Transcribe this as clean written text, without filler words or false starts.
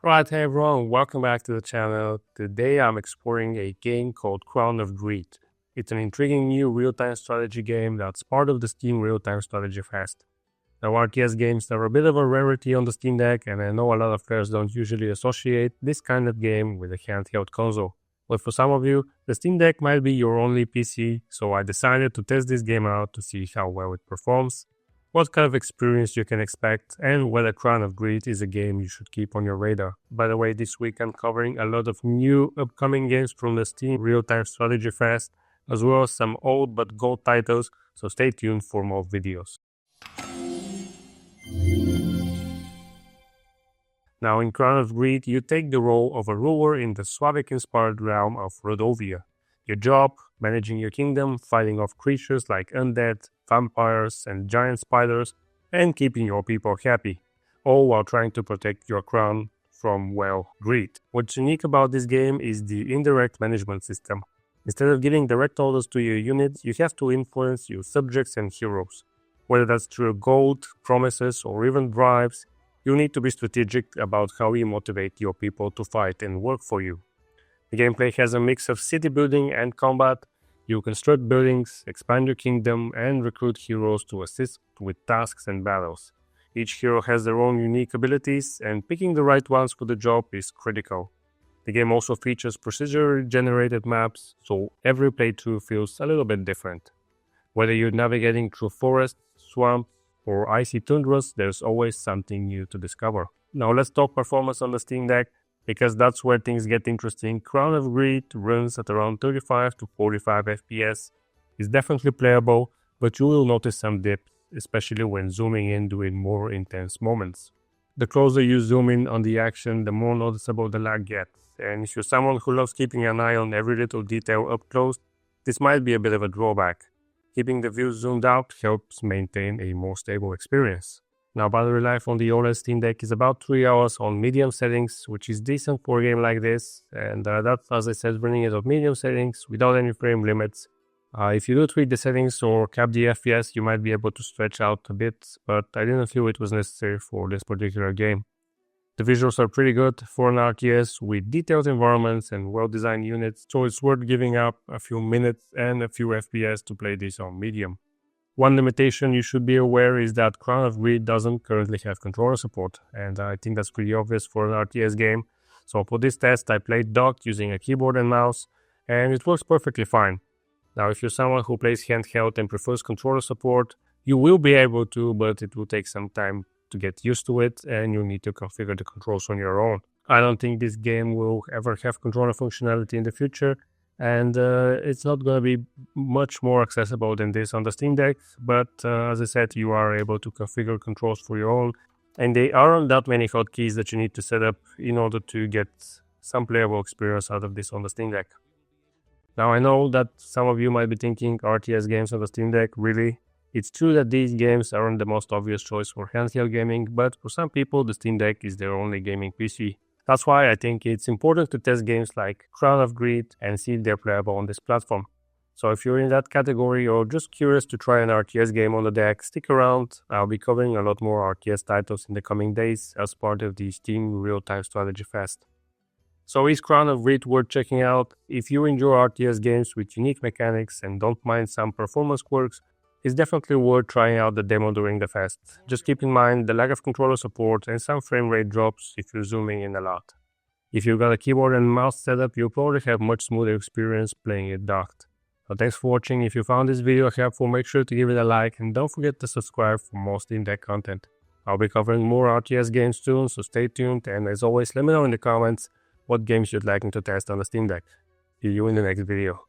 Right, hey everyone, welcome back to the channel. Today I'm exploring a game called Crown of Greed. It's an intriguing new real-time strategy game that's part of the Steam Real-Time Strategy Fest. Now, RTS games are a bit of a rarity on the Steam Deck, and I know a lot of players don't usually associate this kind of game with a handheld console. But for some of you, the Steam Deck might be your only PC, so I decided to test this game out to see how well it performs, what kind of experience you can expect, and whether Crown of Greed is a game you should keep on your radar. By the way, this week I'm covering a lot of new upcoming games from the Steam Real-Time Strategy Fest, as well as some old but gold titles, so stay tuned for more videos. Now, in Crown of Greed, you take the role of a ruler in the Slavic-inspired realm of Rodovia. Your job, managing your kingdom, fighting off creatures like undead, vampires, and giant spiders, and keeping your people happy, all while trying to protect your crown from, well, greed. What's unique about this game is the indirect management system. Instead of giving direct orders to your units, you have to influence your subjects and heroes. Whether that's through gold, promises, or even bribes, you need to be strategic about how you motivate your people to fight and work for you. The gameplay has a mix of city building and combat. You construct buildings, expand your kingdom, and recruit heroes to assist with tasks and battles. Each hero has their own unique abilities, and picking the right ones for the job is critical. The game also features procedurally generated maps, so every playthrough feels a little bit different. Whether you're navigating through forests, swamps, or icy tundras, there's always something new to discover. Now let's talk performance on the Steam Deck, because that's where things get interesting. Crown of Greed runs at around 35 to 45 FPS. It's definitely playable, but you will notice some dips, especially when zooming in during more intense moments. The closer you zoom in on the action, the more noticeable the lag gets. And if you're someone who loves keeping an eye on every little detail up close, this might be a bit of a drawback. Keeping the view zoomed out helps maintain a more stable experience. Now, battery life on the OLED Steam Deck is about 3 hours on medium settings, which is decent for a game like this, and that's, as I said, running it on medium settings without any frame limits. If you do tweak the settings or cap the FPS, you might be able to stretch out a bit, but I didn't feel it was necessary for this particular game. The visuals are pretty good for an RTS with detailed environments and well-designed units, so it's worth giving up a few minutes and a few FPS to play this on medium. One limitation you should be aware is that Crown of Greed doesn't currently have controller support, and I think that's pretty obvious for an RTS game. So for this test, I played docked using a keyboard and mouse, and it works perfectly fine. Now, if you're someone who plays handheld and prefers controller support, you will be able to, but it will take some time to get used to it, and you'll need to configure the controls on your own. I don't think this game will ever have controller functionality in the future, and it's not going to be much more accessible than this on the Steam Deck, but as I said, you are able to configure controls for your own, and there aren't that many hotkeys that you need to set up in order to get some playable experience out of this on the Steam Deck. Now, I know that some of you might be thinking, RTS games on the Steam Deck, really? It's true that these games aren't the most obvious choice for handheld gaming, but for some people, the Steam Deck is their only gaming PC. That's why I think it's important to test games like Crown of Greed and see if they're playable on this platform. So if you're in that category or just curious to try an RTS game on the deck, stick around. I'll be covering a lot more RTS titles in the coming days as part of the Steam Real-Time Strategy Fest. So is Crown of Greed worth checking out? If you enjoy RTS games with unique mechanics and don't mind some performance quirks, it's definitely worth trying out the demo during the fest. Just keep in mind the lack of controller support and some frame rate drops if you're zooming in a lot. If you've got a keyboard and mouse setup, you'll probably have much smoother experience playing it docked. So thanks for watching. If you found this video helpful, make sure to give it a like and don't forget to subscribe for more Steam Deck content. I'll be covering more RTS games soon, so stay tuned, and as always, let me know in the comments what games you'd like me to test on the Steam Deck. See you in the next video.